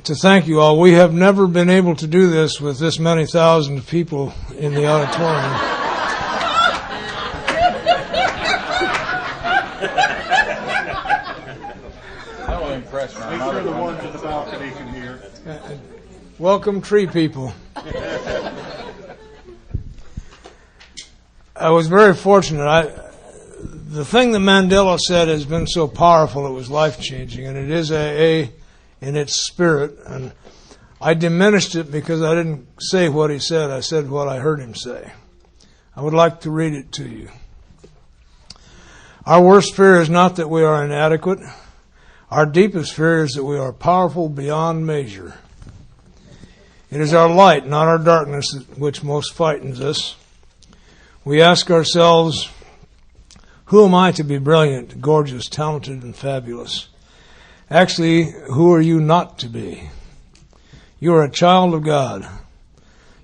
to thank you all. We have never been able to do this with this many thousands of people in the auditorium. That will impress me. Make sure the ones in the balcony can hear. Welcome, tree people. I was very fortunate. The thing that Mandela said has been so powerful, it was life-changing, and it is AA in its spirit. And I diminished it because I didn't say what he said. I said what I heard him say. I would like to read it to you. Our worst fear is not that we are inadequate. Our deepest fear is that we are powerful beyond measure. It is our light, not our darkness, which most frightens us. We ask ourselves, who am I to be brilliant, gorgeous, talented, and fabulous? Actually, who are you not to be? You are a child of God.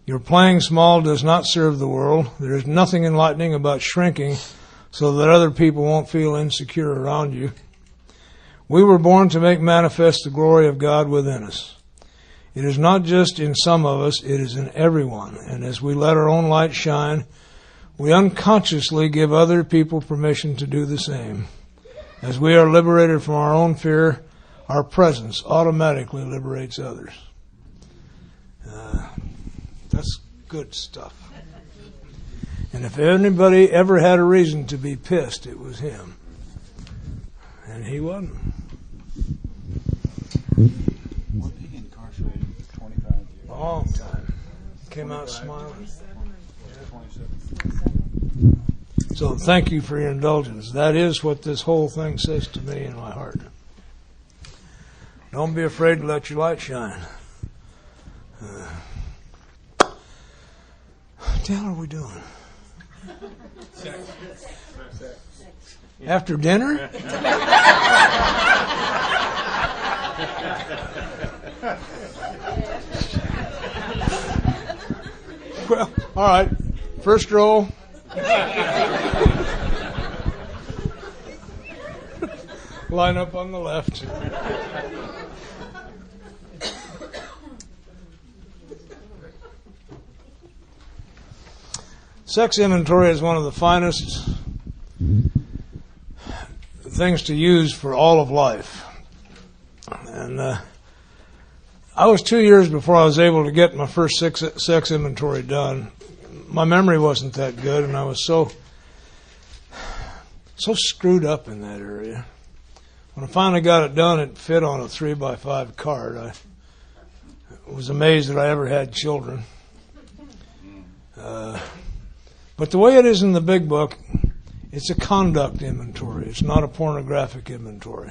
Your playing small does not serve the world. There is nothing enlightening about shrinking so that other people won't feel insecure around you. We were born to make manifest the glory of God within us. It is not just in some of us, it is in everyone. And as we let our own light shine, we unconsciously give other people permission to do the same. As we are liberated from our own fear, our presence automatically liberates others. That's good stuff. And if anybody ever had a reason to be pissed, it was him. And he wasn't. Wasn't he incarcerated for 25 years? A long time. Came out smiling. 27. So thank you for your indulgence. That is what this whole thing says to me in my heart. Don't be afraid to let your light shine. What the hell are we doing? Sex. After dinner? Well, all right. First row. Line up on the left. Sex inventory is one of the finest things to use for all of life. And I was 2 years before I was able to get my first sex inventory done. My memory wasn't that good, and I was so screwed up in that area. When I finally got it done, it fit on a 3x5 card. I was amazed that I ever had children. But the way it is in the big book, it's a conduct inventory. It's not a pornographic inventory.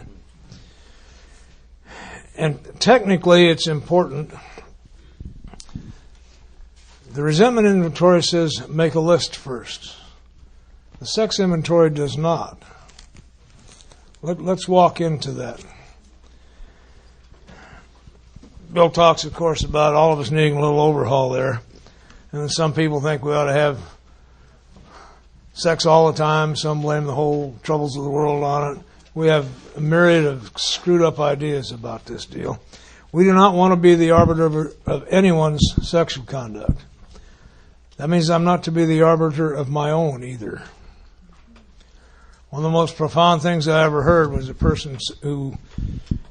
And technically, it's important. The resentment inventory says make a list first. The sex inventory does not. Let's walk into that. Bill talks, of course, about all of us needing a little overhaul there. And then some people think we ought to have sex all the time. Some blame the whole troubles of the world on it. We have a myriad of screwed up ideas about this deal. We do not want to be the arbiter of anyone's sexual conduct. That means I'm not to be the arbiter of my own either. One of the most profound things I ever heard was a person who,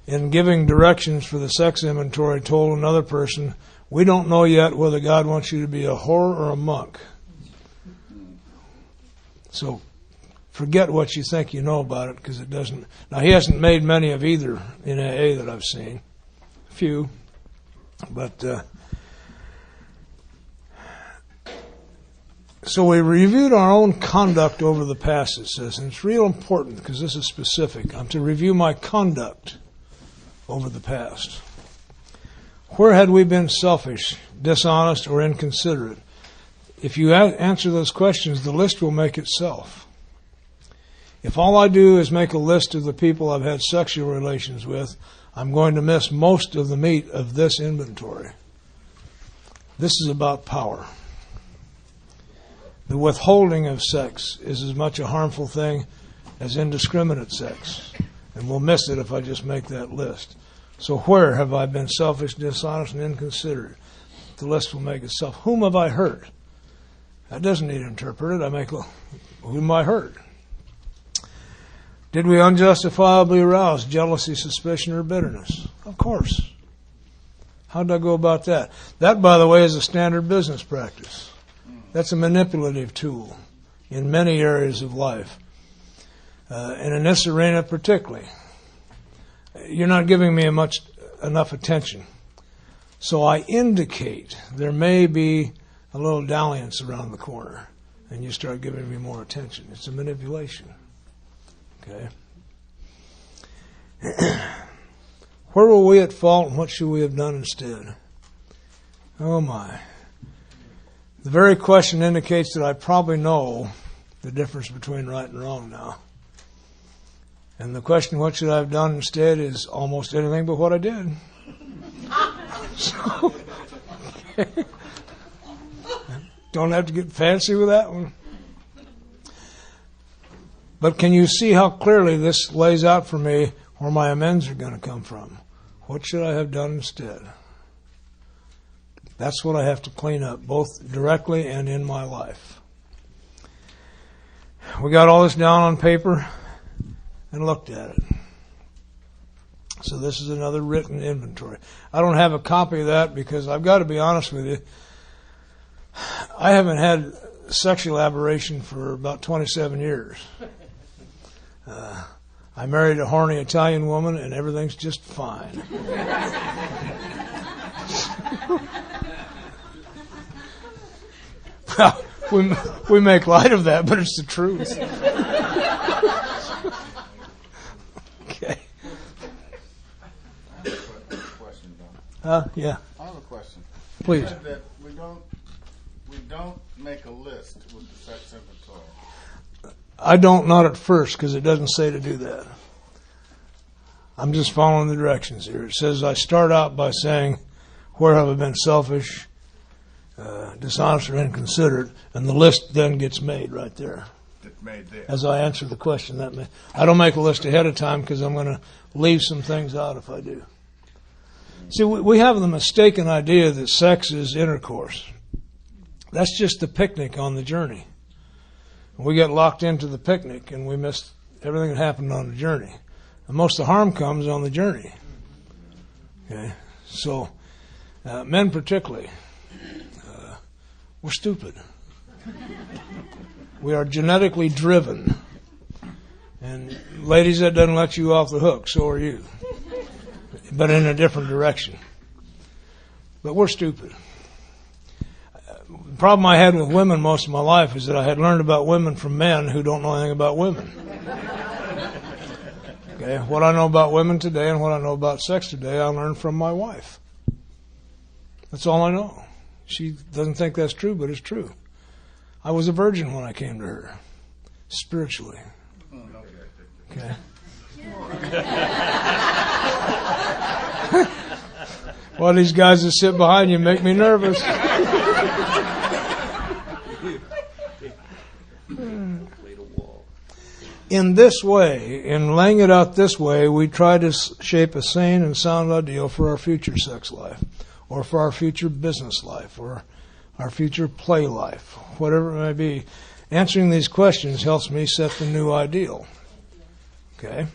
in giving directions for the sex inventory, told another person, "We don't know yet whether God wants you to be a whore or a monk. So forget what you think you know about it, because it doesn't." Now, he hasn't made many of either in AA that I've seen. A few. But, so we reviewed our own conduct over the past, it says, and it's real important because this is specific. I'm to review my conduct over the past. Where had we been selfish, dishonest, or inconsiderate? If you answer those questions, the list will make itself. If all I do is make a list of the people I've had sexual relations with, I'm going to miss most of the meat of this inventory. This is about power. The withholding of sex is as much a harmful thing as indiscriminate sex. And we'll miss it if I just make that list. So where have I been selfish, dishonest, and inconsiderate? The list will make itself. Whom have I hurt? That doesn't need interpreted. I make, whom I hurt? Did we unjustifiably arouse jealousy, suspicion, or bitterness? Of course. How did I go about that? That, by the way, is a standard business practice. That's a manipulative tool in many areas of life. And in this arena particularly. You're not giving me enough attention. So I indicate there may be a little dalliance around the corner, and you start giving me more attention. It's a manipulation. Okay? Where were we at fault, and what should we have done instead? Oh my. The very question indicates that I probably know the difference between right and wrong now. And the question, what should I have done instead, is almost anything but what I did. So, okay. Don't have to get fancy with that one. But can you see how clearly this lays out for me where my amends are going to come from? What should I have done instead? That's what I have to clean up, both directly and in my life. We got all this down on paper and looked at it. So this is another written inventory. I don't have a copy of that because I've got to be honest with you. I haven't had sexual aberration for about 27 years. I married a horny Italian woman and everything's just fine. Well, we make light of that, but it's the truth. Okay. I have a question, Don. Yeah. I have a question. Please. You said that we don't make a list with the sex inventory. I don't, not at first, because it doesn't say to do that. I'm just following the directions here. It says I start out by saying, where have I been selfish, dishonest, or inconsiderate, and the list then gets made right there. It's made there. As I answer the question, I don't make a list ahead of time because I'm going to leave some things out if I do. See, we have the mistaken idea that sex is intercourse. That's just the picnic on the journey. We get locked into the picnic and we miss everything that happened on the journey. And most of the harm comes on the journey. Okay? So, men particularly, we're stupid. We are genetically driven. And ladies, that doesn't let you off the hook, so are you. But in a different direction. But we're stupid. The problem I had with women most of my life is that I had learned about women from men who don't know anything about women. Okay, what I know about women today and what I know about sex today, I learned from my wife. That's all I know. She doesn't think that's true, but it's true. I was a virgin when I came to her, spiritually. Okay. Well, these guys that sit behind you make me nervous. In this way, in laying it out this way, we try to shape a sane and sound ideal for our future sex life, or for our future business life, or our future play life, whatever it may be. Answering these questions helps me set the new ideal. Okay?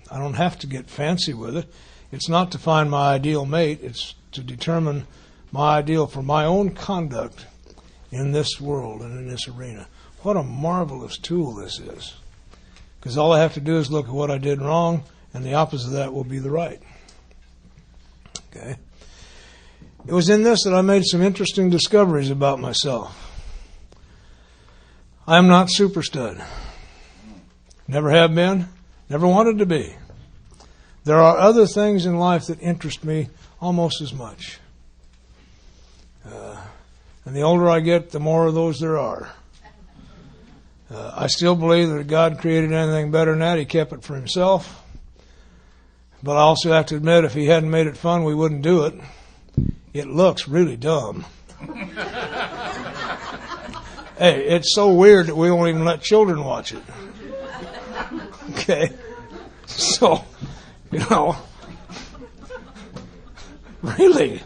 I don't have to get fancy with it. It's not to find my ideal mate. It's to determine my ideal for my own conduct in this world and in this arena. What a marvelous tool this is. Because all I have to do is look at what I did wrong, and the opposite of that will be the right. Okay? It was in this that I made some interesting discoveries about myself. I am not super stud. Never have been. Never wanted to be. There are other things in life that interest me almost as much. And the older I get, the more of those there are. I still believe that if God created anything better than that, He kept it for Himself. But I also have to admit, if He hadn't made it fun, we wouldn't do it. It looks really dumb. Hey, it's so weird that we won't even let children watch it. Okay? So, Really?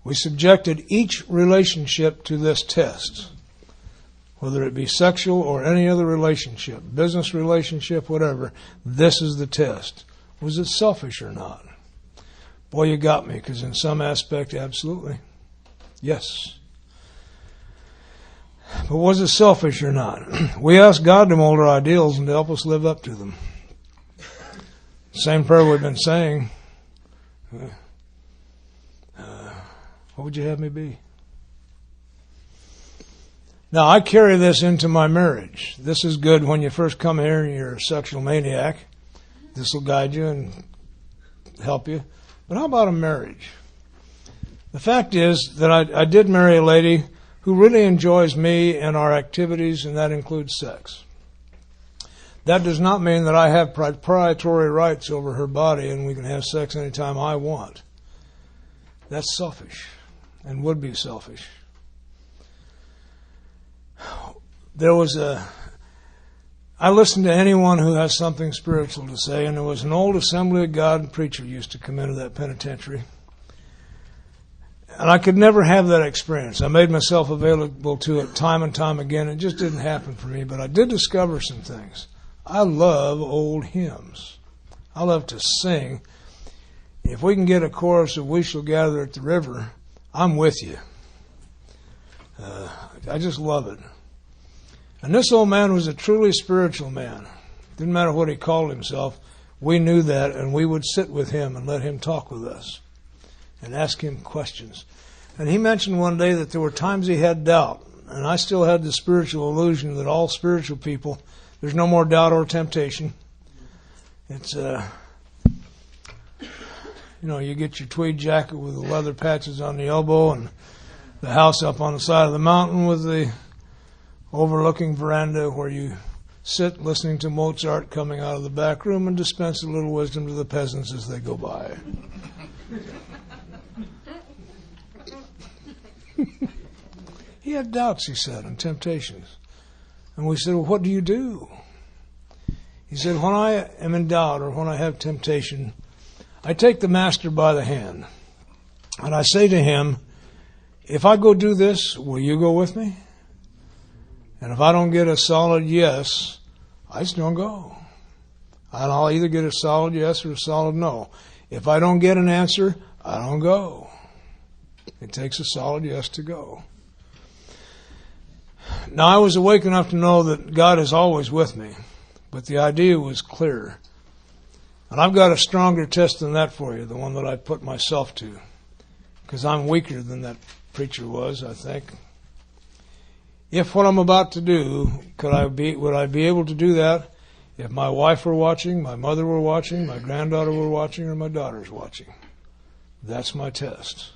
We subjected each relationship to this test, whether it be sexual or any other relationship, business relationship, whatever. This is the test. Was it selfish or not? Boy, you got me, because in some aspect, absolutely. Yes. But was it selfish or not? We asked God to mold our ideals and to help us live up to them. Same prayer we've been saying. What would you have me be? Now, I carry this into my marriage. This is good when you first come here and you're a sexual maniac. This will guide you and help you. But how about a marriage? The fact is that I did marry a lady who really enjoys me and our activities, and that includes sex. That does not mean that I have proprietary rights over her body and we can have sex anytime I want. That's selfish and would be selfish. I listened to anyone who has something spiritual to say, and there was an old Assembly of God preacher used to come into that penitentiary. And I could never have that experience. I made myself available to it time and time again. It just didn't happen for me, but I did discover some things. I love old hymns. I love to sing. If we can get a chorus of "We Shall Gather at the River," I'm with you. I just love it. And this old man was a truly spiritual man. Didn't matter what he called himself. We knew that, and we would sit with him and let him talk with us and ask him questions. And he mentioned one day that there were times he had doubt, and I still had the spiritual illusion that all spiritual people, there's no more doubt or temptation. It's, you get your tweed jacket with the leather patches on the elbow and the house up on the side of the mountain with the overlooking veranda where you sit listening to Mozart coming out of the back room and dispense a little wisdom to the peasants as they go by. He had doubts, he said, and temptations. And we said, well, what do you do? He said, when I am in doubt or when I have temptation, I take the master by the hand and I say to him, if I go do this, will you go with me? And if I don't get a solid yes, I just don't go. And I'll either get a solid yes or a solid no. If I don't get an answer, I don't go. It takes a solid yes to go. Now, I was awake enough to know that God is always with me, but the idea was clear. And I've got a stronger test than that for you, the one that I put myself to, because I'm weaker than that preacher was, I think. If what I'm about to do, would I be able to do that if my wife were watching, my mother were watching, my granddaughter were watching, or my daughter's watching? That's my test.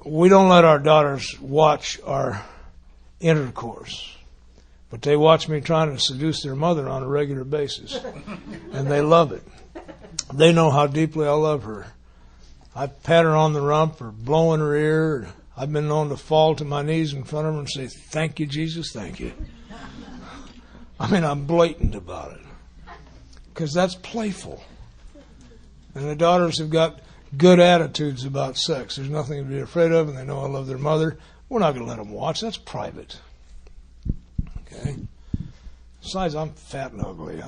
We don't let our daughters watch our intercourse, but they watch me trying to seduce their mother on a regular basis, and they love it. They know how deeply I love her. I pat her on the rump or blow in her ear. I've been known to fall to my knees in front of her and say, "Thank you, Jesus, thank you." I mean, I'm blatant about it because that's playful. And the daughters have got good attitudes about sex. There's nothing to be afraid of, and they know I love their mother. We're not going to let them watch. That's private. Okay? Besides, I'm fat and ugly.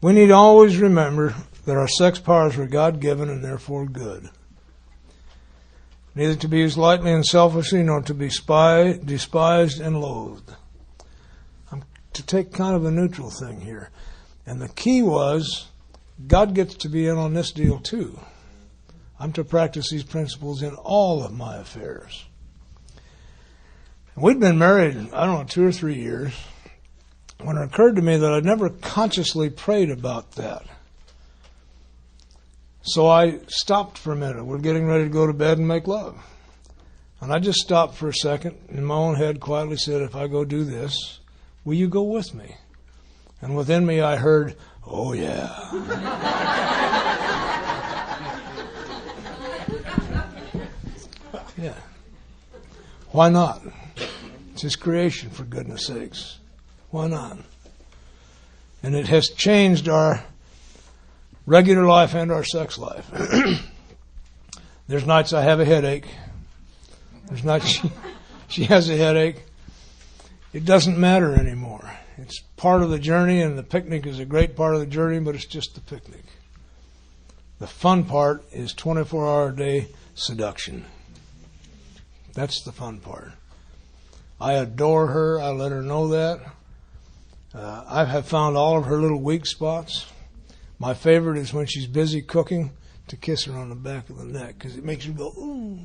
We need to always remember that our sex powers were God-given and therefore good. Neither to be used lightly and selfishly, nor to be despised and loathed. I'm to take kind of a neutral thing here. And the key was, God gets to be in on this deal too. I'm to practice these principles in all of my affairs. And we'd been married, 2 or 3 years, when it occurred to me that I'd never consciously prayed about that. So I stopped for a minute. We're getting ready to go to bed and make love. And I just stopped for a second, in my own head quietly said, if I go do this, will you go with me? And within me I heard, Oh, yeah. Yeah. Why not? It's His creation, for goodness sakes. Why not? And it has changed our regular life and our sex life. There's nights I have a headache. There's nights she has a headache. It doesn't matter anymore. It's part of the journey, and the picnic is a great part of the journey, but it's just the picnic. The fun part is 24-hour-a-day seduction. That's the fun part. I adore her. I let her know that. I have found all of her little weak spots. My favorite is when she's busy cooking, to kiss her on the back of the neck, because it makes you go, ooh.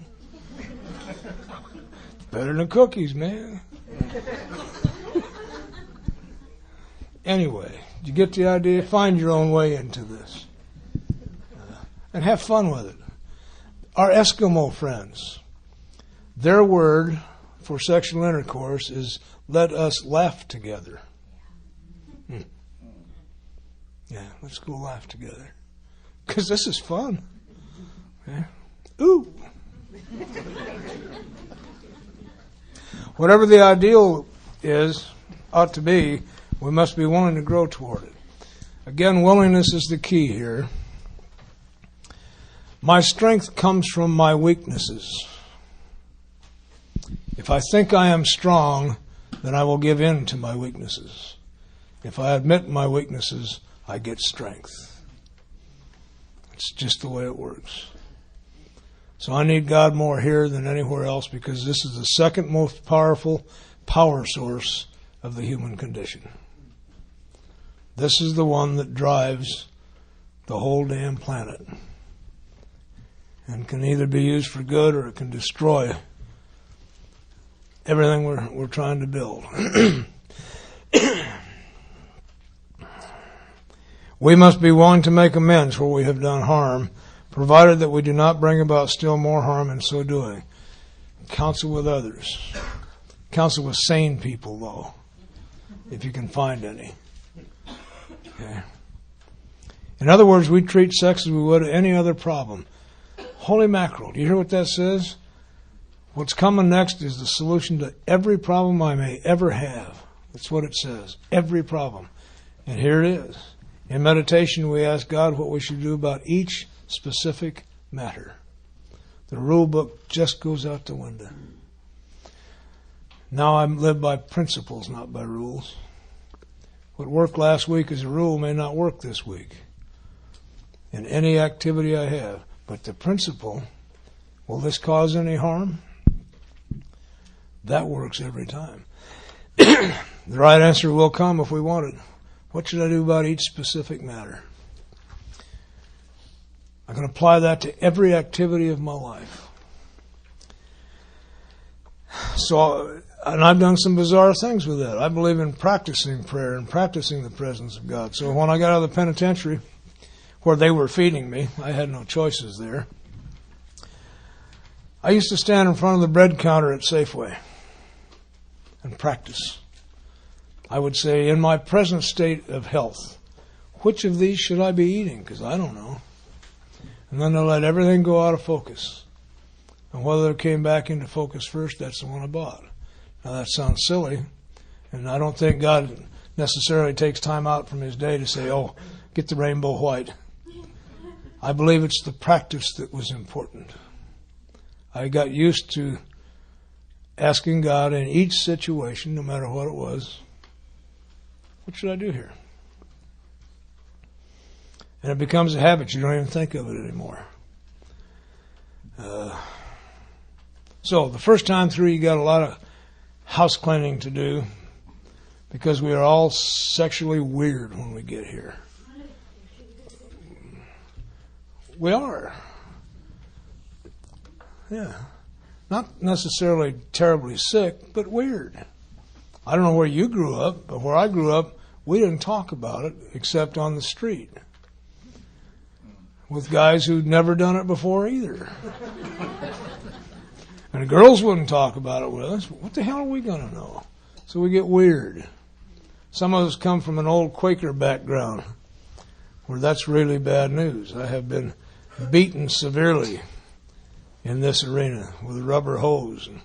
Better than cookies, man. Anyway, did you get the idea? Find your own way into this. And have fun with it. Our Eskimo friends, their word for sexual intercourse is, let us laugh together. Yeah, let's go laugh together. Because this is fun. Okay? Ooh. Whatever the ideal is, ought to be, we must be willing to grow toward it. Again, willingness is the key here. My strength comes from my weaknesses. If I think I am strong, then I will give in to my weaknesses. If I admit my weaknesses, I get strength. It's just the way it works. So I need God more here than anywhere else, because this is the second most powerful power source of the human condition. This is the one that drives the whole damn planet, and can either be used for good or it can destroy everything we're trying to build. We must be willing to make amends where we have done harm, provided that we do not bring about still more harm in so doing. Counsel with others. Counsel with sane people, though, if you can find any. Okay. In other words, we treat sex as we would any other problem. Holy mackerel, do you hear what that says? What's coming next is the solution to every problem I may ever have. That's what it says. Every problem. And here it is. In meditation, we ask God what we should do about each specific matter. The rule book just goes out the window. Now I live by principles, not by rules. What worked last week as a rule may not work this week in any activity I have. But the principle, will this cause any harm? That works every time. The right answer will come if we want it. What should I do about each specific matter? I can apply that to every activity of my life. So, and I've done some bizarre things with that. I believe in practicing prayer and practicing the presence of God. So when I got out of the penitentiary, where they were feeding me, I had no choices there. I used to stand in front of the bread counter at Safeway and practice. I would say, in my present state of health, which of these should I be eating? Because I don't know. And then I let everything go out of focus. And whether it came back into focus first, that's the one I bought. Now that sounds silly, and I don't think God necessarily takes time out from His day to say, oh, get the rainbow white. I believe it's the practice that was important. I got used to asking God in each situation, no matter what it was, what should I do here? And it becomes a habit. You don't even think of it anymore. So the first time through, you got a lot of house cleaning to do, because we are all sexually weird when we get here. We are. Yeah. Not necessarily terribly sick, but weird. I don't know where you grew up, but where I grew up, we didn't talk about it except on the street with guys who'd never done it before either. And the girls wouldn't talk about it with us. What the hell are we going to know? So we get weird. Some of us come from an old Quaker background. where that's really bad news. I have been beaten severely in this arena with a rubber hose and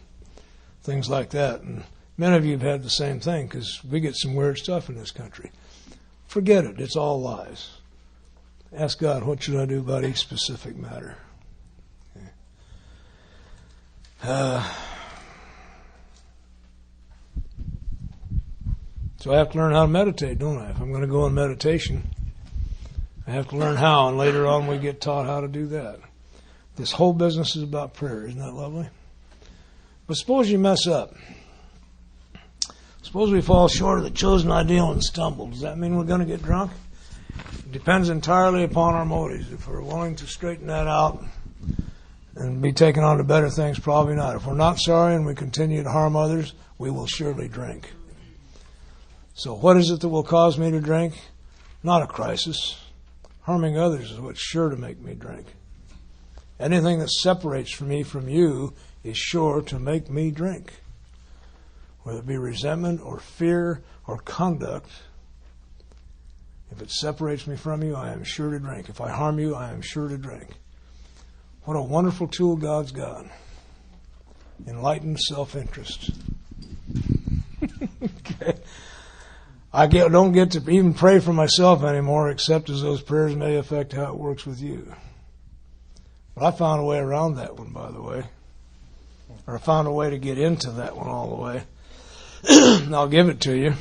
things like that. And many of you have had the same thing because we get some weird stuff in this country. Forget it. It's all lies. Ask God, what should I do about each specific matter? Okay. So I have to learn how to meditate, don't I? If I'm going to go in meditation, I have to learn how, and later on we get taught how to do that. This whole business is about prayer. Isn't that lovely? But suppose you mess up. Suppose we fall short of the chosen ideal and stumble. Does that mean we're going to get drunk? It depends entirely upon our motives. If we're willing to straighten that out and be taken on to better things, probably not. If we're not sorry and we continue to harm others, we will surely drink. So what is it that will cause me to drink? Not a crisis. Harming others is what's sure to make me drink. Anything that separates me from you is sure to make me drink. Whether it be resentment or fear or conduct, if it separates me from you, I am sure to drink. If I harm you, I am sure to drink. What a wonderful tool God's got. Enlightened self-interest. Okay. I don't get to even pray for myself anymore, except as those prayers may affect how it works with you. But I found a way around that one, by the way. Or I found a way to get into that one all the way. And I'll give it to you.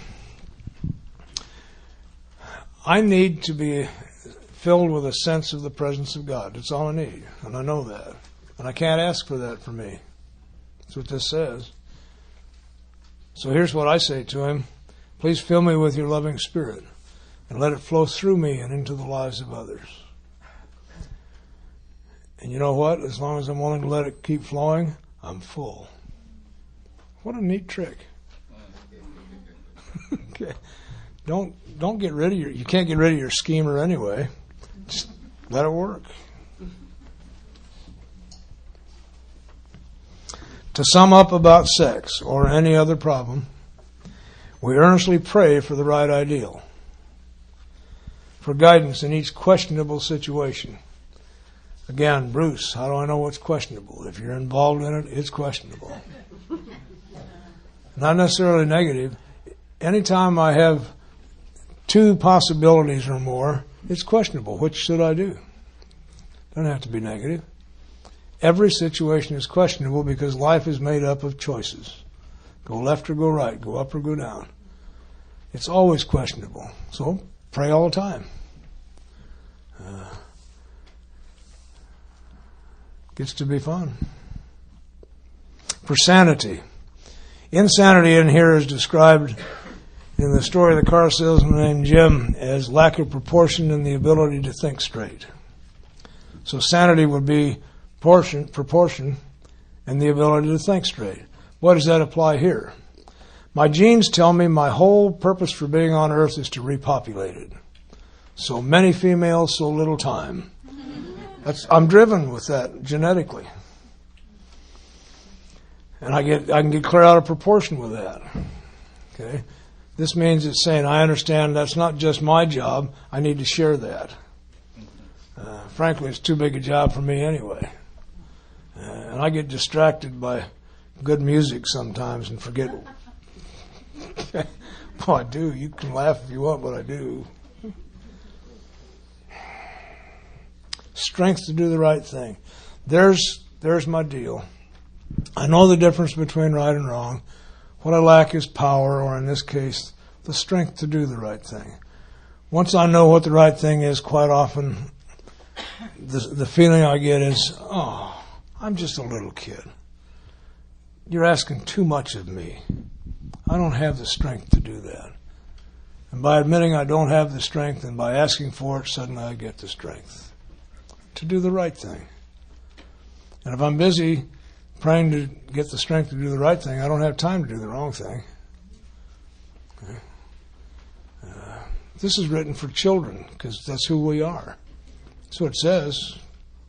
I need to be filled with a sense of the presence of God. That's all I need. And I know that. And I can't ask for that for me. That's what this says. So here's what I say to him. Please fill me with your loving spirit and let it flow through me and into the lives of others. And you know what? As long as I'm willing to let it keep flowing, I'm full. What a neat trick. Okay. Don't get rid of you can't get rid of your schemer anyway. Just let it work. To sum up about sex or any other problem, we earnestly pray for the right ideal, for guidance in each questionable situation. Again, Bruce, how do I know what's questionable? If you're involved in it, it's questionable. Not necessarily negative. Anytime I have two possibilities or more, it's questionable. Which should I do? Doesn't have to be negative. Every situation is questionable because life is made up of choices. Go left or go right, go up or go down. It's always questionable. So pray all the time. Gets to be fun. For sanity. Insanity in here is described in the story of the car salesman named Jim as lack of proportion in the ability to think straight. So sanity would be proportion and the ability to think straight. What does that apply here? My genes tell me my whole purpose for being on earth is to repopulate it. So many females, so little time. I'm driven with that genetically. And I can get clear out of proportion with that. Okay? This means it's saying, I understand that's not just my job, I need to share that. Frankly, it's too big a job for me anyway. And I get distracted by good music sometimes and forget. Well, I do. You can laugh if you want, but I do. Strength to do the right thing. There's my deal. I know the difference between right and wrong. What I lack is power, or in this case, the strength to do the right thing. Once I know what the right thing is, quite often the feeling I get is, oh, I'm just a little kid. You're asking too much of me. I don't have the strength to do that. And by admitting I don't have the strength and by asking for it, suddenly I get the strength to do the right thing. And if I'm busy praying to get the strength to do the right thing, I don't have time to do the wrong thing. Okay. This is written for children because that's who we are. That's what it says.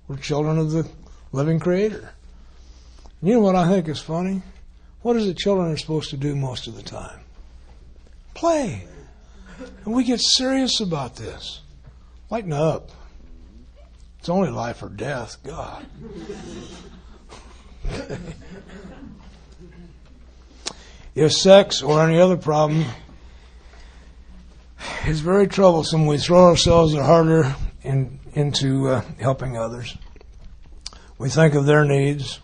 We're children of the living Creator. And you know what I think is funny? What is it children are supposed to do most of the time? Play. And we get serious about this. Lighten up. It's only life or death. God. If sex or any other problem is very troublesome, we throw ourselves harder into helping others. We think of their needs,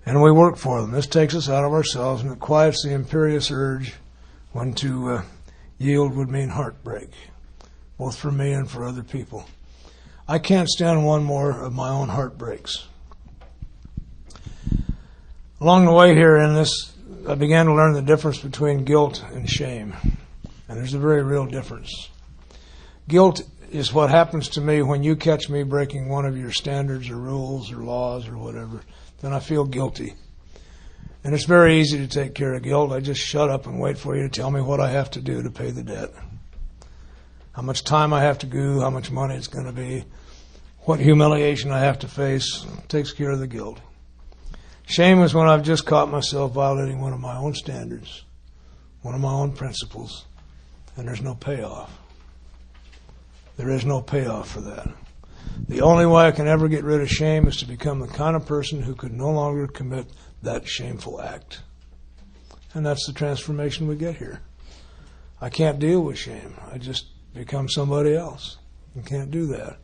and we work for them. This takes us out of ourselves, and it quiets the imperious urge when to yield would mean heartbreak, both for me and for other people. I can't stand one more of my own heartbreaks. Along the way here in this, I began to learn the difference between guilt and shame. And there's a very real difference. Guilt is what happens to me when you catch me breaking one of your standards or rules or laws or whatever. Then I feel guilty. And it's very easy to take care of guilt. I just shut up and wait for you to tell me what I have to do to pay the debt. How much time I have to go, how much money it's going to be, what humiliation I have to face. It takes care of the guilt. Shame is when I've just caught myself violating one of my own standards, one of my own principles, and there's no payoff. There is no payoff for that. The only way I can ever get rid of shame is to become the kind of person who could no longer commit that shameful act. And that's the transformation we get here. I can't deal with shame. I just become somebody else. You can't do that.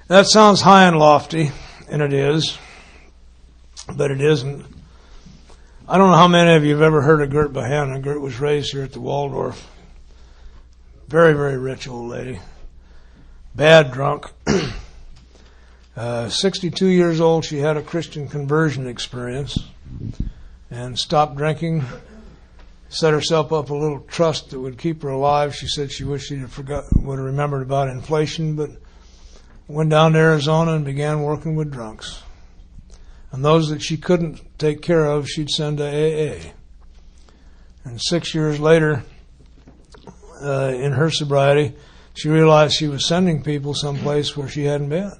That sounds high and lofty, and it is. But it isn't. I don't know how many of you have ever heard of Gert Bohanna. Gert was raised here at the Waldorf. Very, very rich old lady. Bad drunk. 62 years old, she had a Christian conversion experience and stopped drinking. Set herself up a little trust that would keep her alive. She said she wished would have remembered about inflation, but went down to Arizona and began working with drunks. And those that she couldn't take care of, she'd send to AA. And 6 years later, in her sobriety, she realized she was sending people someplace where she hadn't been.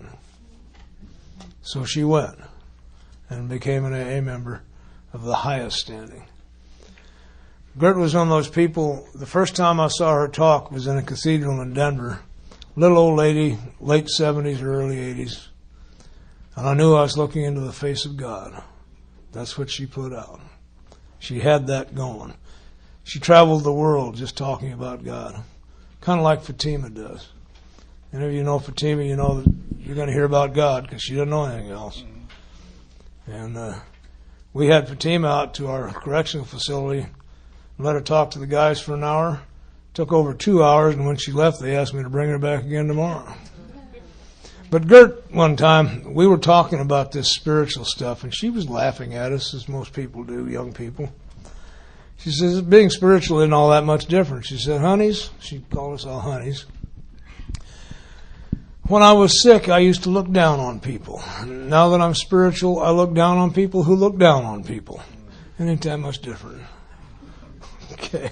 So she went and became an AA member of the highest standing. Gert was one of those people, the first time I saw her talk was in a cathedral in Denver. Little old lady, late 70s or early 80s. And I knew I was looking into the face of God. That's what she put out. She had that going. She traveled the world just talking about God. Kind of like Fatima does. Any of you know Fatima, you know that you're going to hear about God because she doesn't know anything else. And we had Fatima out to our correctional facility and let her talk to the guys for an hour. Took over 2 hours, and when she left, they asked me to bring her back again tomorrow. But Gert, one time, we were talking about this spiritual stuff, and she was laughing at us, as most people do, young people. She says, being spiritual isn't all that much different. She said, honeys, she called us all honeys. When I was sick, I used to look down on people. Now that I'm spiritual, I look down on people who look down on people. It ain't that much different. Okay.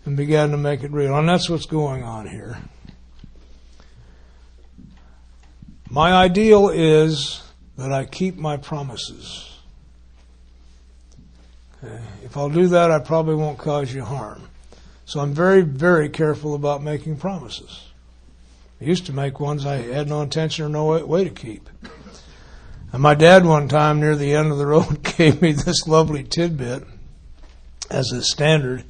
And began to make it real. And that's what's going on here. My ideal is that I keep my promises. Okay. If I'll do that, I probably won't cause you harm. So I'm very, very careful about making promises. I used to make ones I had no intention or no way to keep. And my dad one time near the end of the road gave me this lovely tidbit as a standard.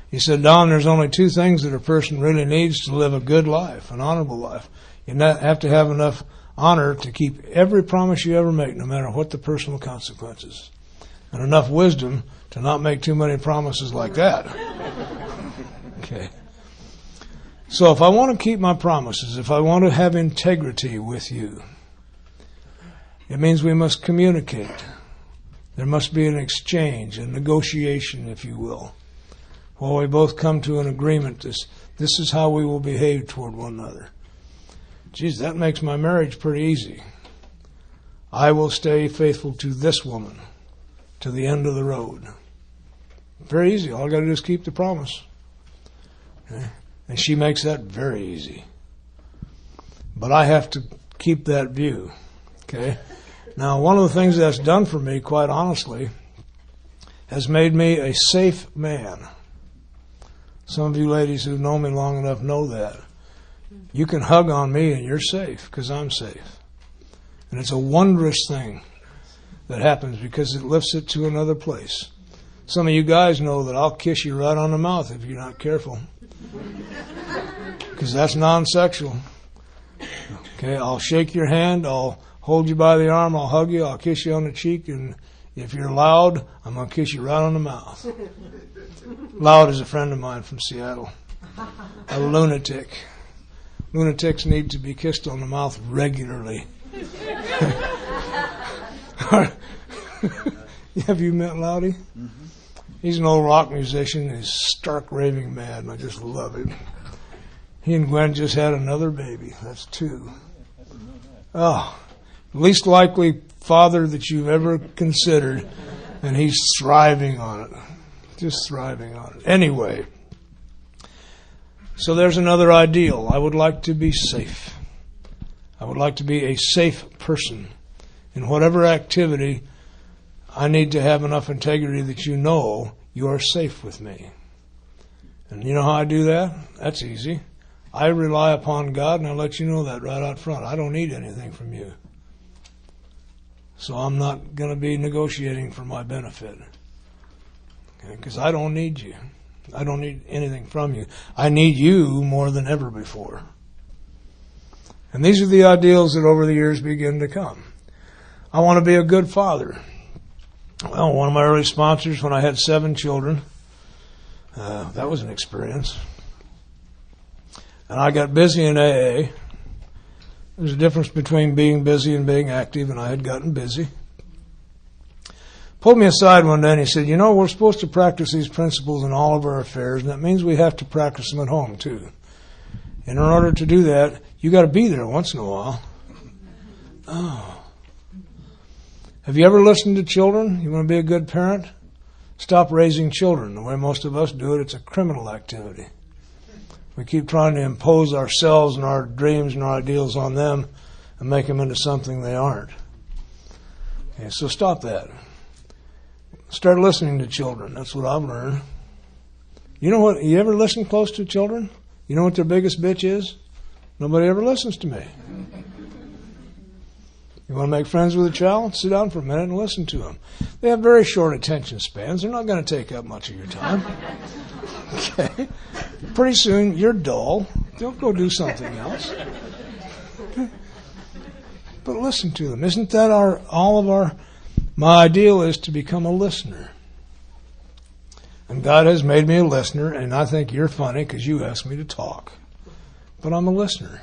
He said, Don, there's only two things that a person really needs to live a good life, an honorable life. You have to have enough honor to keep every promise you ever make, no matter what the personal consequences. And enough wisdom to not make too many promises like that. Okay. So if I want to keep my promises, if I want to have integrity with you, it means we must communicate. There must be an exchange, a negotiation, if you will. While we both come to an agreement, this is how we will behave toward one another. Geez, that makes my marriage pretty easy. I will stay faithful to this woman to the end of the road. Very easy. All I got to do is keep the promise. Okay? And she makes that very easy. But I have to keep that view. Okay? Now, one of the things that's done for me, quite honestly, has made me a safe man. Some of you ladies who've known me long enough know that. You can hug on me and you're safe because I'm safe. And it's a wondrous thing that happens because it lifts it to another place. Some of you guys know that I'll kiss you right on the mouth if you're not careful. Because that's non-sexual. Okay, I'll shake your hand, I'll hold you by the arm, I'll hug you, I'll kiss you on the cheek, and if you're loud, I'm going to kiss you right on the mouth. Loud is a friend of mine from Seattle. A lunatic. Lunatics need to be kissed on the mouth regularly. Have you met Loudy? Mm-hmm. He's an old rock musician. He's stark raving mad, and I just love him. He and Gwen just had another baby. That's 2. Oh, least likely father that you've ever considered, and he's thriving on it. Just thriving on it. Anyway, so there's another ideal. I would like to be safe. I would like to be a safe person. In whatever activity, I need to have enough integrity that you know you are safe with me. And you know how I do that? That's easy. I rely upon God, and I let you know that right out front. I don't need anything from you. So I'm not going to be negotiating for my benefit. Because I don't need you. I don't need anything from you. I need you more than ever before. And these are the ideals that over the years begin to come. I want to be a good father. Well, one of my early sponsors when I had 7 children, that was an experience. And I got busy in AA. There's a difference between being busy and being active, and I had gotten busy. Pulled me aside one day and he said, you know, we're supposed to practice these principles in all of our affairs, and that means we have to practice them at home too. And in order to do that, you got to be there once in a while. Oh. Have you ever listened to children? You want to be a good parent? Stop raising children. The way most of us do it, it's a criminal activity. We keep trying to impose ourselves and our dreams and our ideals on them and make them into something they aren't. Okay, so stop that. Start listening to children. That's what I've learned. You know what? You ever listen close to children? You know what their biggest bitch is? Nobody ever listens to me. You want to make friends with a child? Sit down for a minute and listen to them. They have very short attention spans. They're not going to take up much of your time. Okay? Pretty soon, you're dull. Don't go do something else. But listen to them. Isn't that my ideal is to become a listener. And God has made me a listener, and I think you're funny because you asked me to talk. But I'm a listener.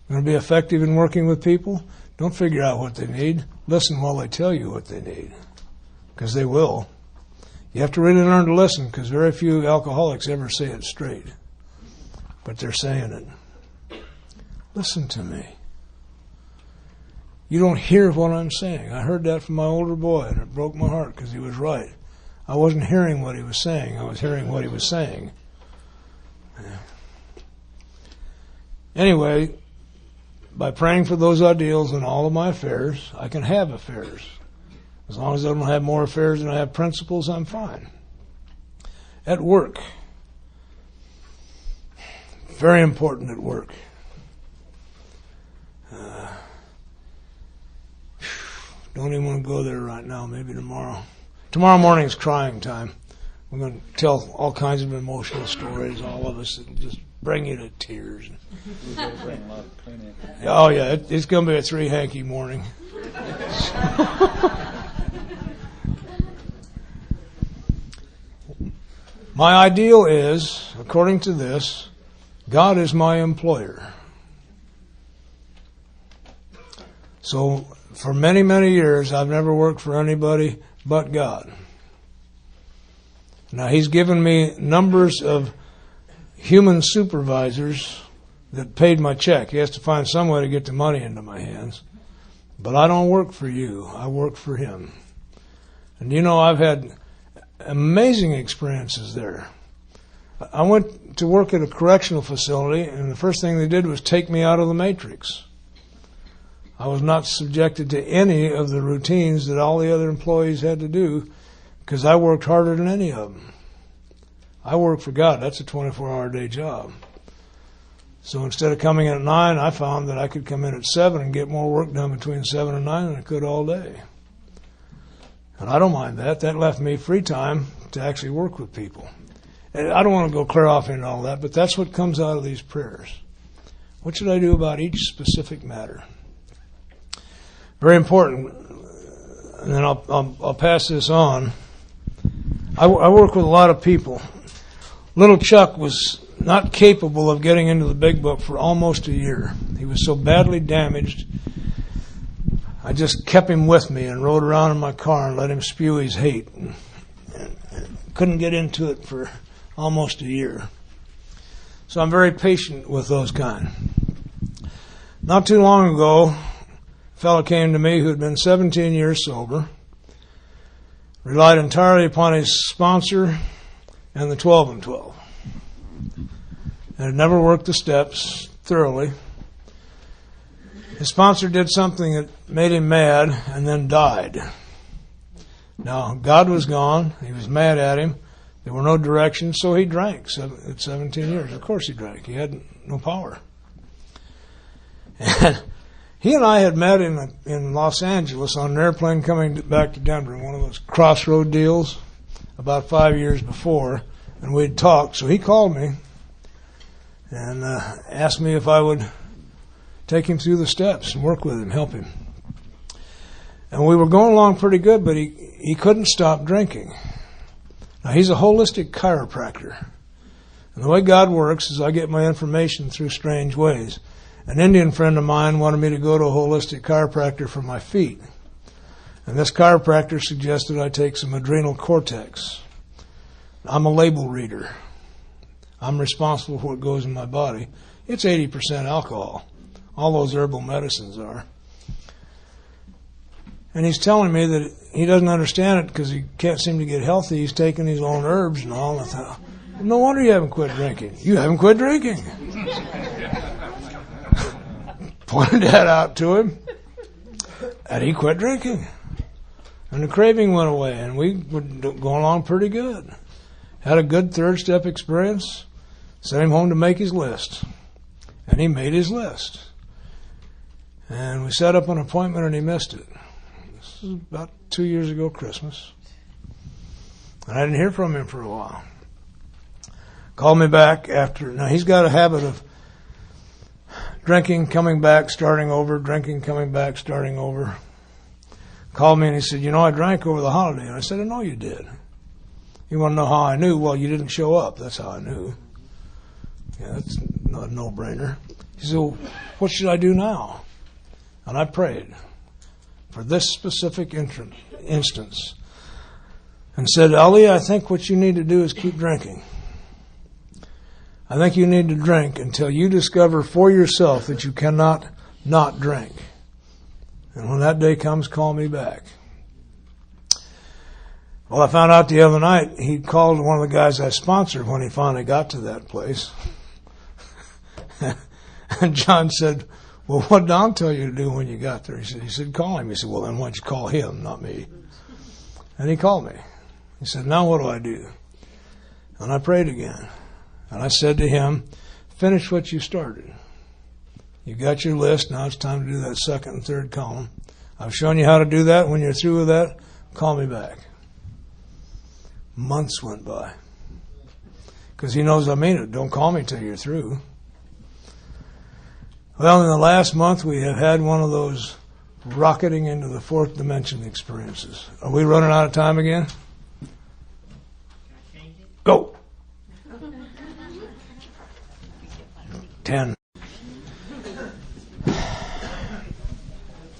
You want to be effective in working with people? Don't figure out what they need. Listen while they tell you what they need. Because they will. You have to really learn to listen because very few alcoholics ever say it straight. But they're saying it. Listen to me. You don't hear what I'm saying. I heard that from my older boy, and it broke my heart because he was right. I wasn't hearing what he was saying. I was hearing what he was saying. Yeah. Anyway, by praying for those ideals in all of my affairs, I can have affairs. As long as I don't have more affairs than I have principles, I'm fine. At work. Very important at work. Don't even want to go there right now. Maybe tomorrow. Tomorrow morning is crying time. We're going to tell all kinds of emotional stories, all of us, and just bring you to tears. Oh, yeah, it's going to be a 3-hanky morning. My ideal is, according to this, God is my employer. So, for many, many years, I've never worked for anybody but God. Now, He's given me numbers of human supervisors that paid my check. He has to find some way to get the money into my hands. But I don't work for you. I work for Him. And you know, I've had amazing experiences there. I went to work at a correctional facility, and the first thing they did was take me out of the matrix. I was not subjected to any of the routines that all the other employees had to do because I worked harder than any of them. I work for God. That's a 24-hour day job. So instead of coming in at 9, I found that I could come in at 7 and get more work done between 7 and 9 than I could all day. And I don't mind that. That left me free time to actually work with people. And I don't want to go clear off into all that, but that's what comes out of these prayers. What should I do about each specific matter? Very important. And then I'll pass this on. I work with a lot of people. Little Chuck was not capable of getting into the big book for almost a year. He was so badly damaged, I just kept him with me and rode around in my car and let him spew his hate. And couldn't get into it for almost a year. So I'm very patient with those kind. Not too long ago, a fellow came to me who had been 17 years sober, relied entirely upon his sponsor and the 12 and 12. And had never worked the steps thoroughly. His sponsor did something that made him mad and then died. Now, God was gone. He was mad at him. There were no directions, so he drank at 17 years. Of course he drank. He had no power. And he and I had met in Los Angeles on an airplane coming back to Denver, one of those crossroad deals, about 5 years before, and we'd talked. So he called me and asked me if I would take him through the steps and work with him, help him. And we were going along pretty good, but he couldn't stop drinking. Now, he's a holistic chiropractor. And the way God works is I get my information through strange ways. An Indian friend of mine wanted me to go to a holistic chiropractor for my feet. And this chiropractor suggested I take some adrenal cortex. I'm a label reader. I'm responsible for what goes in my body. It's 80% alcohol. All those herbal medicines are. And he's telling me that he doesn't understand it because he can't seem to get healthy. He's taking his own herbs and all. And I thought, no wonder you haven't quit drinking. You haven't quit drinking. Pointed that out to him. And he quit drinking. And the craving went away. And we were going along pretty good. Had a good third step experience. Sent him home to make his list. And he made his list. And we set up an appointment and he missed it. This was about 2 years ago, Christmas. And I didn't hear from him for a while. Called me back after. Now, he's got a habit of drinking, coming back, starting over, drinking, coming back, starting over. Called me and he said, I drank over the holiday. And I said, I know you did. You want to know how I knew? Well, you didn't show up. That's how I knew. Yeah, that's not a no-brainer. He said, well, what should I do now? And I prayed for this specific instance and said, Ali, I think what you need to do is keep drinking. I think you need to drink until you discover for yourself that you cannot not drink. And when that day comes, call me back. Well, I found out the other night he called one of the guys I sponsored when he finally got to that place. And John said, well, what did Don tell you to do when you got there? He said, call him. He said, well, then why don't you call him, not me? And he called me. He said, now what do I do? And I prayed again. And I said to him, finish what you started. You got your list. Now it's time to do that second and third column. I've shown you how to do that. When you're through with that, call me back. Months went by. Because he knows I mean it. Don't call me till you're through. Well, in the last month, we have had one of those rocketing into the fourth dimension experiences. Are we running out of time again? Go. 10.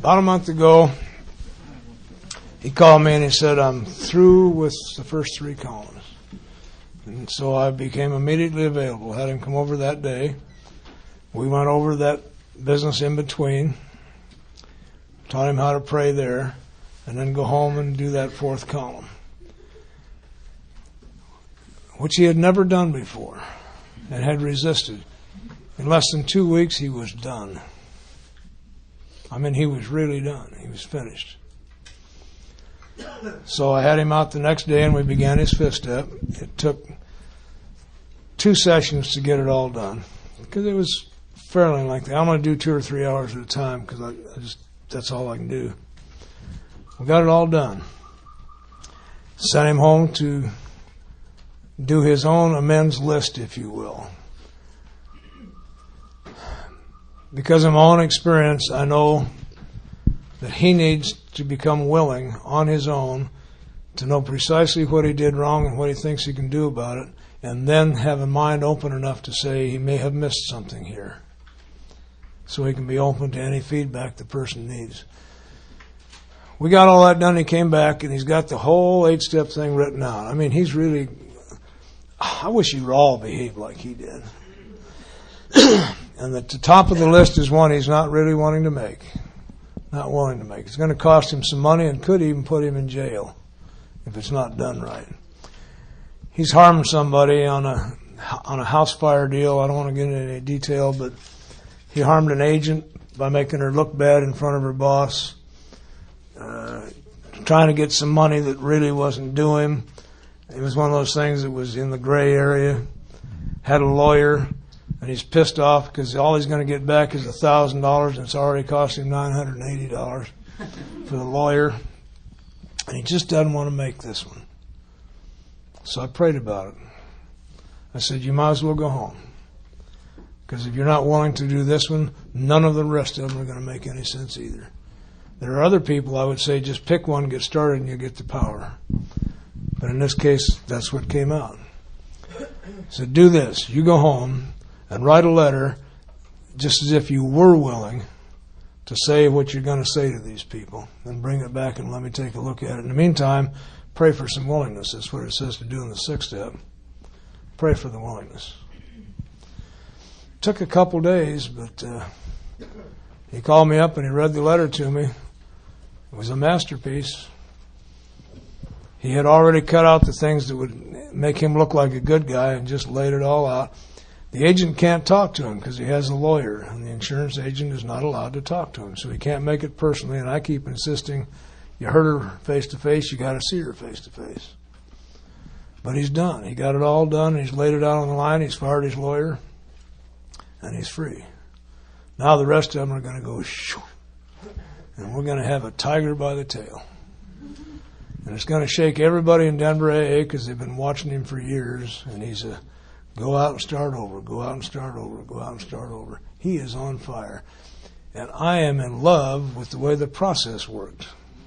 About a month ago, he called me and he said, I'm through with the first 3 columns. And so I became immediately available. Had him come over that day. We went over that business in between, taught him how to pray there, and then go home and do that 4th column, which he had never done before and had resisted. In less than 2 weeks, he was done. I mean, he was really done. He was finished. So I had him out the next day, and we began his 5th step. It took 2 sessions to get it all done because it was fairly lengthy. I'm going to do 2 or 3 hours at a time because I just that's all I can do. We got it all done. Sent him home to do his own amends list, if you will. Because of my own experience, I know that he needs to become willing on his own to know precisely what he did wrong and what he thinks he can do about it, and then have a mind open enough to say he may have missed something here, so he can be open to any feedback the person needs. We got all that done. He came back, and he's got the whole 8-step thing written out. I mean, he's really... I wish you all behaved like he did. And at the top of the list is one he's not really wanting to make. Not willing to make. It's going to cost him some money and could even put him in jail if it's not done right. He's harmed somebody on a house fire deal. I don't want to get into any detail, but he harmed an agent by making her look bad in front of her boss, trying to get some money that really wasn't due him. It was one of those things that was in the gray area. Had a lawyer, and he's pissed off because all he's going to get back is $1,000, and it's already cost him $980 for the lawyer. And he just doesn't want to make this one. So I prayed about it. I said, you might as well go home. Because if you're not willing to do this one, none of the rest of them are going to make any sense either. There are other people I would say just pick one, get started, and you get the power. But in this case, that's what came out. So do this. You go home and write a letter just as if you were willing to say what you're going to say to these people. Then bring it back and let me take a look at it. In the meantime, pray for some willingness. That's what it says to do in the 6th step. Pray for the willingness. Took a couple days, but he called me up and he read the letter to me. It was a masterpiece. He had already cut out the things that would make him look like a good guy and just laid it all out. The agent can't talk to him because he has a lawyer, and the insurance agent is not allowed to talk to him, so he can't make it personally, and I keep insisting, you heard her face-to-face, you got to see her face-to-face. But he's done. He got it all done, and he's laid it out on the line, he's fired his lawyer, and he's free. Now the rest of them are going to go shoo, and we're going to have a tiger by the tail. And it's going to shake everybody in Denver AA because they've been watching him for years. And he's a go out and start over, go out and start over, go out and start over. He is on fire. And I am in love with the way the process worked.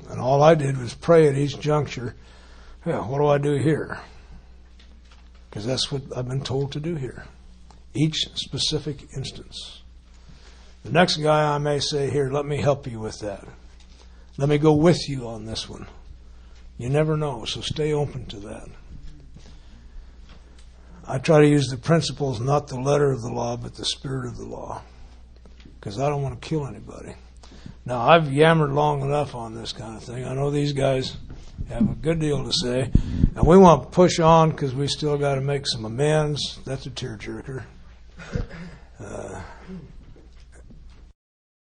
And all I did was pray at each juncture, well, what do I do here? Because that's what I've been told to do here. Each specific instance. The next guy I may say, here, let me help you with that. Let me go with you on this one. You never know, so stay open to that. I try to use the principles, not the letter of the law, but the spirit of the law. Because I don't want to kill anybody. Now, I've yammered long enough on this kind of thing. I know these guys have a good deal to say. And we want to push on because we still got to make some amends. That's a tearjerker.